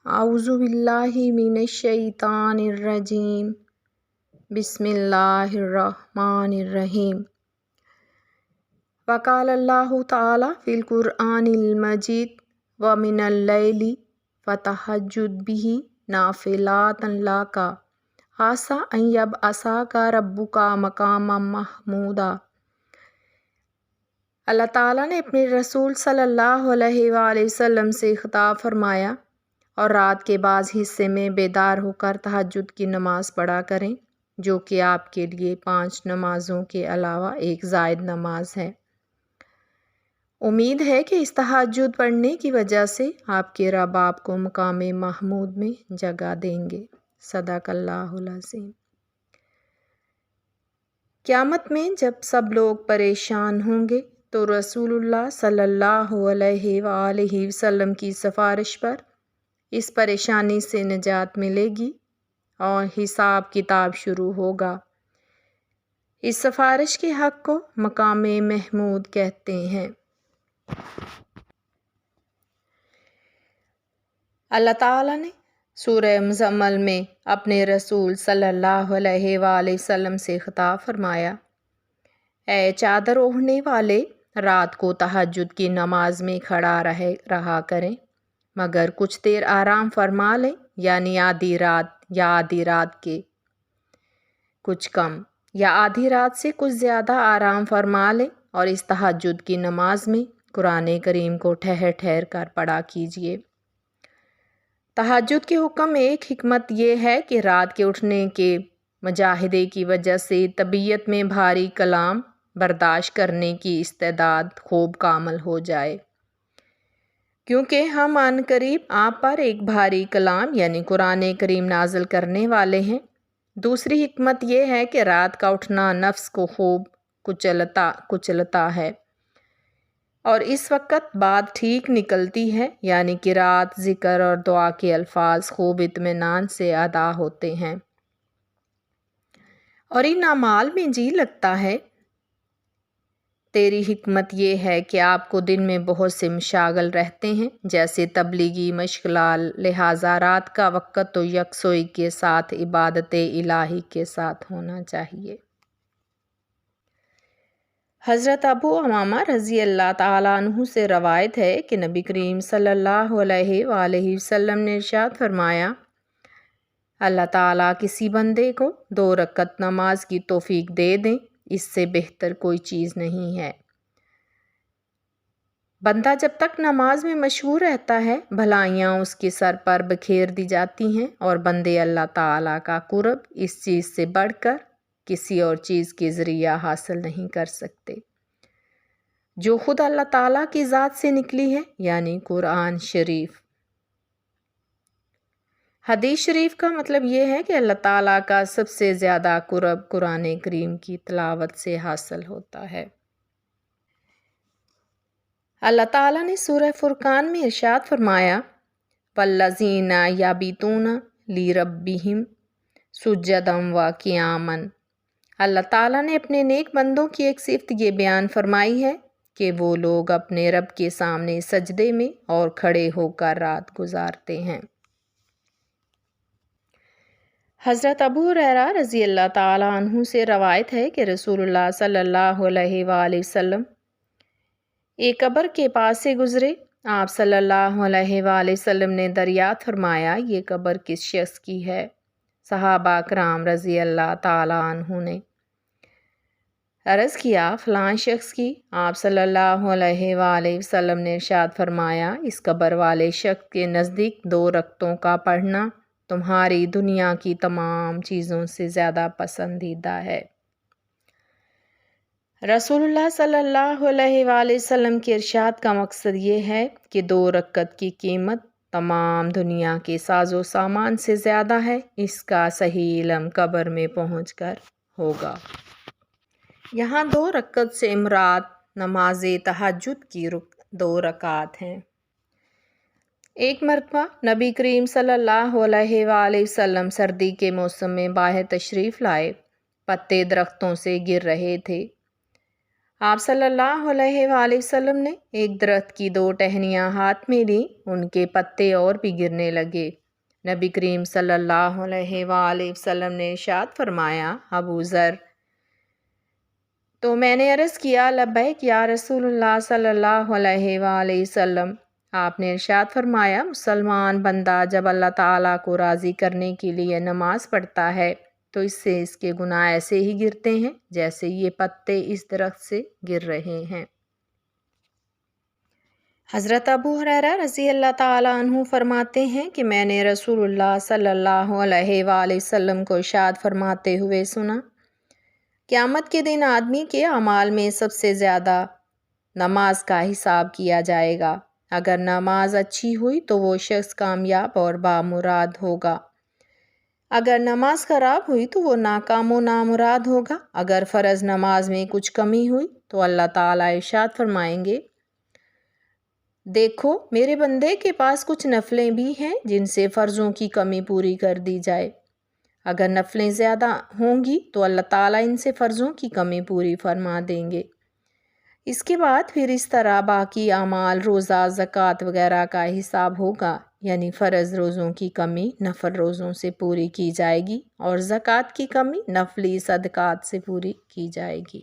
اعوذ باللہ من الشیطان الرجیم بسم اللہ الرحمن الرحیم وقال اللہ تعالی فی القرآن المجید ومن اللیل فتہجد بہ نافلۃ لک عسیٰ ان یبعثک ربک مقاما محمودا۔ اللہ تعالیٰ نے اپنے رسول صلی اللہ علیہ وآلہ وسلم سے خطاب فرمایا، اور رات کے بعض حصے میں بیدار ہو کر تہجد کی نماز پڑھا کریں، جو کہ آپ کے لیے 5 نمازوں کے علاوہ ایک زائد نماز ہے۔ امید ہے کہ اس تہجد پڑھنے کی وجہ سے آپ کے رب آپ کو مقام محمود میں جگہ دیں گے۔ صدق اللہ العظیم۔ قیامت میں جب سب لوگ پریشان ہوں گے تو رسول اللہ صلی اللہ علیہ وآلہ وسلم کی سفارش پر اس پریشانی سے نجات ملے گی اور حساب کتاب شروع ہوگا۔ اس سفارش کے حق کو مقام محمود کہتے ہیں۔ اللہ تعالیٰ نے سورہ مزمل میں اپنے رسول صلی اللہ علیہ وآلہ وسلم سے خطاب فرمایا، اے چادر اوڑھنے والے، رات کو تہجد کی نماز میں کھڑا رہا کریں، مگر کچھ دیر آرام فرما لیں، یعنی آدھی رات یا آدھی رات کے کچھ کم یا آدھی رات سے کچھ زیادہ آرام فرما لیں، اور اس تہجد کی نماز میں قرآن کریم کو ٹھہر ٹھہر کر پڑھا کیجیے۔ تہجد کے حکم میں ایک حکمت یہ ہے کہ رات کے اٹھنے کے مجاہدے کی وجہ سے طبیعت میں بھاری کلام برداشت کرنے کی استعداد خوب کامل ہو جائے، کیونکہ ہم عن قریب آپ پر ایک بھاری کلام یعنی قرآن کریم نازل کرنے والے ہیں۔ دوسری حکمت یہ ہے کہ رات کا اٹھنا نفس کو خوب کچلتا ہے، اور اس وقت بات ٹھیک نکلتی ہے، یعنی قرات، ذکر اور دعا کے الفاظ خوب اطمینان سے ادا ہوتے ہیں اور ان اعمال میں جی لگتا ہے۔ تیری حکمت یہ ہے کہ آپ کو دن میں بہت سے مشاغل رہتے ہیں، جیسے تبلیغی مشغلات، لہٰذا رات کا وقت تو یکسوئی کے ساتھ عبادت الہی کے ساتھ ہونا چاہیے۔ حضرت ابو امامہ رضی اللہ تعالیٰ عنہ سے روایت ہے کہ نبی کریم صلی اللہ علیہ وآلہ وسلم نے ارشاد فرمایا، اللہ تعالیٰ کسی بندے کو 2 رکعت نماز کی توفیق دے دیں، اس سے بہتر کوئی چیز نہیں ہے۔ بندہ جب تک نماز میں مشغول رہتا ہے، بھلائیاں اس کے سر پر بکھیر دی جاتی ہیں، اور بندے اللہ تعالیٰ کا قرب اس چیز سے بڑھ کر کسی اور چیز کے ذریعہ حاصل نہیں کر سکتے جو خود اللہ تعالیٰ کی ذات سے نکلی ہے، یعنی قرآن شریف۔ حدیث شریف کا مطلب یہ ہے کہ اللہ تعالیٰ کا سب سے زیادہ قرب قرآن کریم کی تلاوت سے حاصل ہوتا ہے۔ اللہ تعالیٰ نے سورہ فرقان میں ارشاد فرمایا، وَالَّذِينَ يَبِيتُونَ لِرَبِّهِمْ سُجَّدًا وَقِيَامًا۔ اللہ تعالیٰ نے اپنے نیک بندوں کی ایک صفت یہ بیان فرمائی ہے کہ وہ لوگ اپنے رب کے سامنے سجدے میں اور کھڑے ہو کر رات گزارتے ہیں۔ حضرت ابو ہریرہ رضی اللہ تعالیٰ عنہ سے روایت ہے کہ رسول اللہ صلی اللہ علیہ وآلہ وسلم ایک قبر کے پاس سے گزرے۔ آپ صلی اللہ علیہ وآلہ وسلم نے دریافت فرمایا، یہ قبر کس شخص کی ہے؟ صحابہ کرام رضی اللہ تعالیٰ عنہ نے عرض کیا، فلاں شخص کی۔ آپ صلی اللہ علیہ وآلہ وسلم نے ارشاد فرمایا، اس قبر والے شخص کے نزدیک 2 رکعتوں کا پڑھنا تمہاری دنیا کی تمام چیزوں سے زیادہ پسندیدہ ہے۔ رسول اللہ صلی اللہ علیہ وآلہ وسلم کے ارشاد کا مقصد یہ ہے کہ 2 رکعت کی قیمت تمام دنیا کے ساز و سامان سے زیادہ ہے۔ اس کا صحیح علم قبر میں پہنچ کر ہوگا۔ یہاں 2 رکعت سے مراد نماز تہجد کی 2 رکعات ہیں۔ ایک مرتبہ نبی کریم صلی اللہ علیہ وآلہ وسلم سردی کے موسم میں باہر تشریف لائے، پتے درختوں سے گر رہے تھے۔ آپ صلی اللہ علیہ وآلہ وسلم نے ایک درخت کی 2 ٹہنیاں ہاتھ میں لیں، ان کے پتے اور بھی گرنے لگے۔ نبی کریم صلی اللہ علیہ وآلہ وسلم نے ارشاد فرمایا، ابو ذر، تو میں نے عرض کیا، لبیک یا رسول اللہ صلی اللہ علیہ وآلہ وسلم۔ آپ نے ارشاد فرمایا، مسلمان بندہ جب اللہ تعالیٰ کو راضی کرنے کے لیے نماز پڑھتا ہے تو اس سے اس کے گناہ ایسے ہی گرتے ہیں جیسے یہ پتے اس درخت سے گر رہے ہیں۔ حضرت ابو ہریرہ رضی اللہ تعالیٰ عنہ فرماتے ہیں کہ میں نے رسول اللہ صلی اللہ علیہ وآلہ وسلم کو ارشاد فرماتے ہوئے سنا، قیامت کے دن آدمی کے اعمال میں سب سے زیادہ نماز کا حساب کیا جائے گا۔ اگر نماز اچھی ہوئی تو وہ شخص کامیاب اور بامراد ہوگا، اگر نماز خراب ہوئی تو وہ ناکام و نامراد ہوگا۔ اگر فرض نماز میں کچھ کمی ہوئی تو اللہ تعالیٰ ارشاد فرمائیں گے، دیکھو میرے بندے کے پاس کچھ نفلیں بھی ہیں جن سے فرضوں کی کمی پوری کر دی جائے۔ اگر نفلیں زیادہ ہوں گی تو اللہ تعالیٰ ان سے فرضوں کی کمی پوری فرما دیں گے۔ اس کے بعد پھر اس طرح باقی اعمال، روزہ، زکوٰۃ وغیرہ کا حساب ہوگا، یعنی فرض روزوں کی کمی نفل روزوں سے پوری کی جائے گی اور زکوٰۃ کی کمی نفلی صدقات سے پوری کی جائے گی۔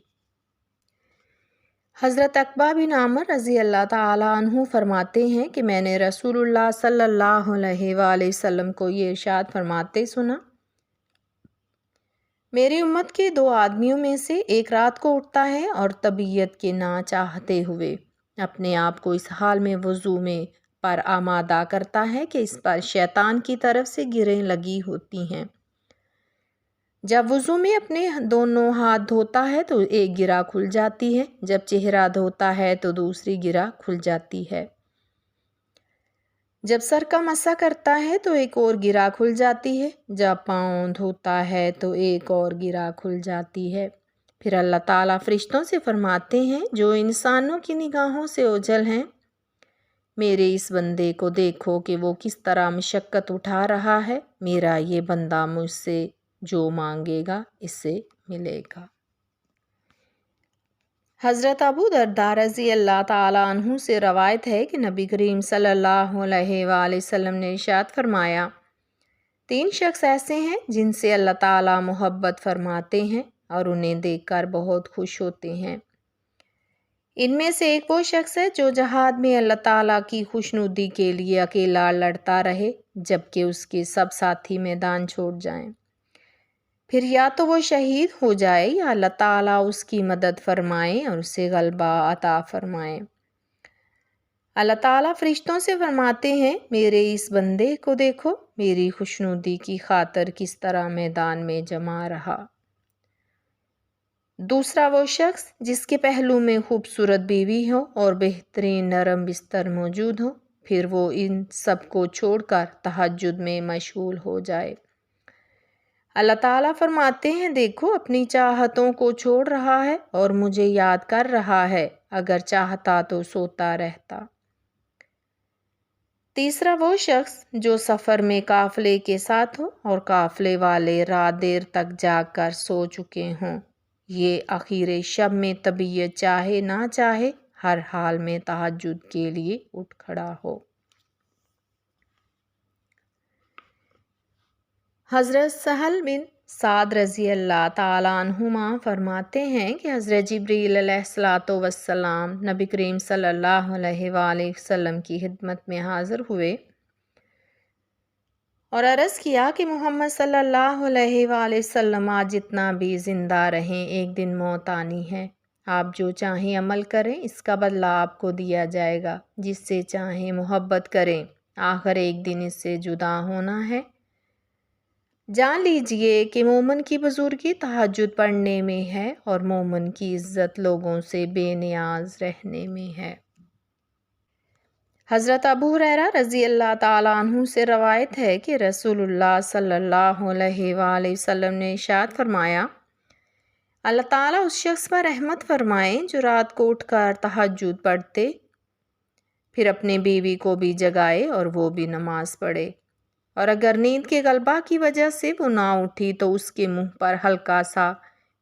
حضرت عقبہ بن عامر رضی اللہ تعالیٰ عنہ فرماتے ہیں کہ میں نے رسول اللہ صلی اللہ علیہ وآلہ وسلم کو یہ ارشاد فرماتے سنا، میری امت کے 2 آدمیوں میں سے ایک رات کو اٹھتا ہے اور طبیعت کے نہ چاہتے ہوئے اپنے آپ کو اس حال میں وضو میں پر آمادہ کرتا ہے کہ اس پر شیطان کی طرف سے گرہیں لگی ہوتی ہیں۔ جب وضو میں اپنے دونوں ہاتھ دھوتا ہے تو ایک گرہ کھل جاتی ہے، جب چہرہ دھوتا ہے تو دوسری گرہ کھل جاتی ہے، جب سر کا مسح کرتا ہے تو ایک اور گرہ کھل جاتی ہے، جب پاؤں دھوتا ہے تو ایک اور گرہ کھل جاتی ہے۔ پھر اللہ تعالیٰ فرشتوں سے فرماتے ہیں جو انسانوں کی نگاہوں سے اوجھل ہیں، میرے اس بندے کو دیکھو کہ وہ کس طرح مشقت اٹھا رہا ہے، میرا یہ بندہ مجھ سے جو مانگے گا اس سے ملے گا۔ حضرت ابو درداء رضی اللہ تعالیٰ عنہ سے روایت ہے کہ نبی کریم صلی اللہ علیہ وآلہ وسلم نے ارشاد فرمایا، 3 شخص ایسے ہیں جن سے اللہ تعالیٰ محبت فرماتے ہیں اور انہیں دیکھ کر بہت خوش ہوتے ہیں۔ ان میں سے ایک وہ شخص ہے جو جہاد میں اللہ تعالیٰ کی خوشنودی کے لیے اکیلا لڑتا رہے جبکہ اس کے سب ساتھی میدان چھوڑ جائیں، پھر یا تو وہ شہید ہو جائے یا اللہ تعالیٰ اس کی مدد فرمائیں اور اسے غلبہ عطا فرمائیں۔ اللہ تعالیٰ فرشتوں سے فرماتے ہیں، میرے اس بندے کو دیکھو، میری خوشنودی کی خاطر کس طرح میدان میں جمع رہا۔ دوسرا وہ شخص جس کے پہلو میں خوبصورت بیوی ہو اور بہترین نرم بستر موجود ہو، پھر وہ ان سب کو چھوڑ کر تہجد میں مشغول ہو جائے۔ اللہ تعالیٰ فرماتے ہیں، دیکھو اپنی چاہتوں کو چھوڑ رہا ہے اور مجھے یاد کر رہا ہے، اگر چاہتا تو سوتا رہتا۔ تیسرا وہ شخص جو سفر میں قافلے کے ساتھ ہو اور قافلے والے رات دیر تک جاگ کر سو چکے ہوں، یہ آخر شب میں طبیعت چاہے نہ چاہے ہر حال میں تہجد کے لیے اٹھ کھڑا ہو۔ حضرت سہل بن سعد رضی اللہ تعالیٰ عنہما فرماتے ہیں کہ حضرت جبریل علیہ السلام نبی کریم صلی اللہ علیہ وآلہ وسلم کی خدمت میں حاضر ہوئے اور عرض کیا کہ محمد صلی اللہ علیہ وآلہ وسلم آج جتنا بھی زندہ رہیں ایک دن موت آنی ہے، آپ جو چاہیں عمل کریں اس کا بدلہ آپ کو دیا جائے گا، جس سے چاہیں محبت کریں، آخر ایک دن اس سے جدا ہونا ہے۔ جان لیجئے کہ مومن کی بزرگی تہجد پڑھنے میں ہے اور مومن کی عزت لوگوں سے بے نیاز رہنے میں ہے۔ حضرت ابو ہریرہ رضی اللہ تعالیٰ عنہ سے روایت ہے کہ رسول اللہ صلی اللہ علیہ وآلہ وسلم نے ارشاد فرمایا، اللہ تعالیٰ اس شخص پر رحمت فرمائیں جو رات کو اٹھ کر تہجد پڑھتے، پھر اپنے بیوی کو بھی جگائے اور وہ بھی نماز پڑھے، اور اگر نیند کے غلبہ کی وجہ سے وہ نہ اٹھی تو اس کے منہ پر ہلکا سا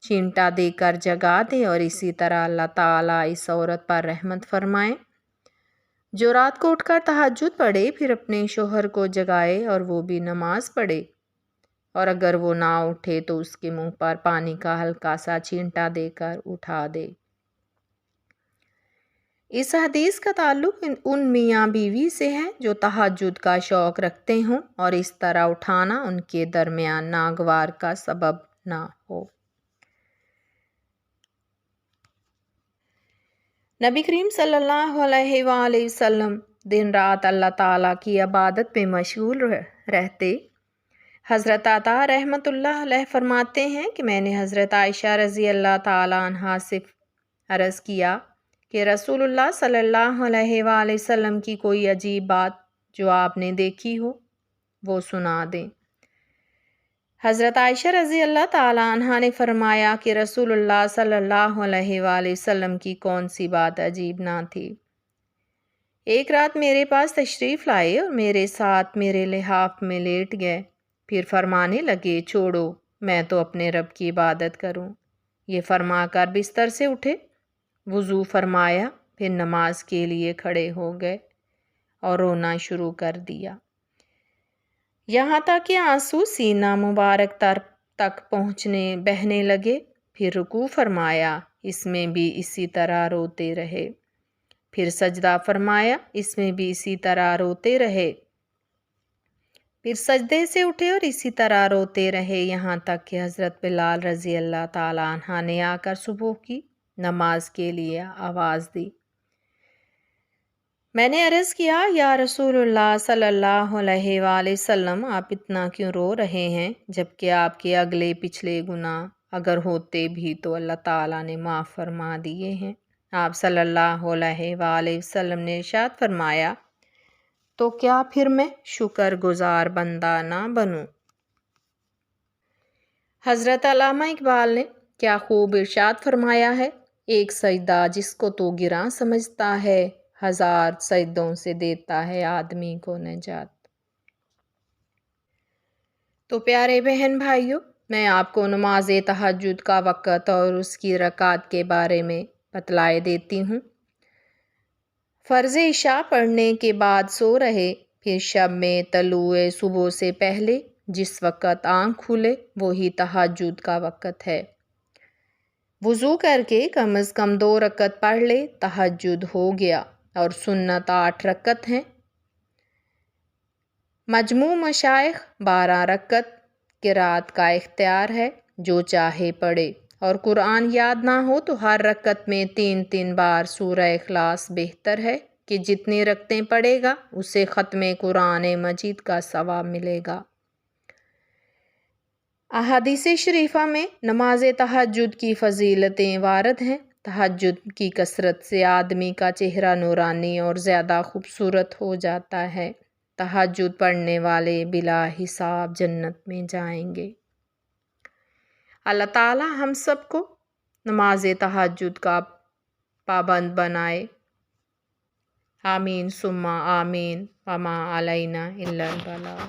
چینٹا دے کر جگا دے، اور اسی طرح اللہ تعالیٰ اس عورت پر رحمت فرمائے جو رات کو اٹھ کر تہجد پڑھے، پھر اپنے شوہر کو جگائے اور وہ بھی نماز پڑھے، اور اگر وہ نہ اٹھے تو اس کے منہ پر پانی کا ہلکا سا چینٹا دے کر اٹھا دے۔ اس حدیث کا تعلق ان میاں بیوی سے ہے جو تہجد کا شوق رکھتے ہوں اور اس طرح اٹھانا ان کے درمیان ناگوار کا سبب نہ ہو۔ نبی کریم صلی اللہ علیہ وآلہ وسلم دن رات اللہ تعالیٰ کی عبادت میں مشغول رہتے۔ حضرت عطا رحمۃ اللہ علیہ فرماتے ہیں کہ میں نے حضرت عائشہ رضی اللہ تعالیٰ عنہا سے عرض کیا کہ رسول اللہ صلی اللہ علیہ وآلہ وسلم کی کوئی عجیب بات جو آپ نے دیکھی ہو وہ سنا دیں۔ حضرت عائشہ رضی اللہ تعالیٰ عنہا نے فرمایا کہ رسول اللہ صلی اللہ علیہ وآلہ وسلم کی کون سی بات عجیب نہ تھی۔ ایک رات میرے پاس تشریف لائے اور میرے ساتھ میرے لحاف میں لیٹ گئے، پھر فرمانے لگے چھوڑو، میں تو اپنے رب کی عبادت کروں۔ یہ فرما کر بستر سے اٹھے، وضو فرمایا، پھر نماز کے لیے کھڑے ہو گئے اور رونا شروع کر دیا، یہاں تک کہ آنسو سینہ مبارک تک بہنے لگے۔ پھر رکوع فرمایا، اس میں بھی اسی طرح روتے رہے، پھر سجدہ فرمایا، اس میں بھی اسی طرح روتے رہے، پھر سجدے سے اٹھے اور اسی طرح روتے رہے، یہاں تک کہ حضرت بلال رضی اللہ تعالیٰ عنہ نے آ کر صبح کی نماز کے لیے آواز دی۔ میں نے عرض کیا، یا رسول اللہ صلی اللہ علیہ وآلہ وسلم، آپ اتنا کیوں رو رہے ہیں جبکہ آپ کے اگلے پچھلے گناہ اگر ہوتے بھی تو اللہ تعالیٰ نے معاف فرما دیے ہیں۔ آپ صلی اللہ علیہ وآلہ وسلم نے ارشاد فرمایا، تو کیا پھر میں شکر گزار بندہ نہ بنوں؟ حضرت علامہ اقبال نے کیا خوب ارشاد فرمایا ہے، ایک سجدہ جس کو تو گراں سمجھتا ہے، ہزار سجدوں سے دیتا ہے آدمی کو نجات۔ تو پیارے بہن بھائیوں، میں آپ کو نماز تہجد کا وقت اور اس کی رکعت کے بارے میں بتلائے دیتی ہوں۔ فرض عشاء پڑھنے کے بعد سو رہے، پھر شب میں طلوع صبح سے پہلے جس وقت آنکھ کھلے وہی تہجد کا وقت ہے۔ وضو کر کے کم از کم 2 رکعت پڑھ لے، تہجد ہو گیا، اور سنت 8 رکعت ہیں۔ مجموع مشائخ 12 رکعت قرات کا اختیار ہے، جو چاہے پڑھے، اور قرآن یاد نہ ہو تو ہر رکعت میں 3 بار سورہ اخلاص بہتر ہے کہ جتنی رکعتیں پڑھے گا اسے ختم قرآن مجید کا ثواب ملے گا۔ احادیث شریفہ میں نماز تہجد کی فضیلتیں وارد ہیں۔ تہجد کی کثرت سے آدمی کا چہرہ نورانی اور زیادہ خوبصورت ہو جاتا ہے۔ تہجد پڑھنے والے بلا حساب جنت میں جائیں گے۔ اللہ تعالی ہم سب کو نماز تہجد کا پابند بنائے۔ آمین ثم آمین، وما علینا الا البلاغ۔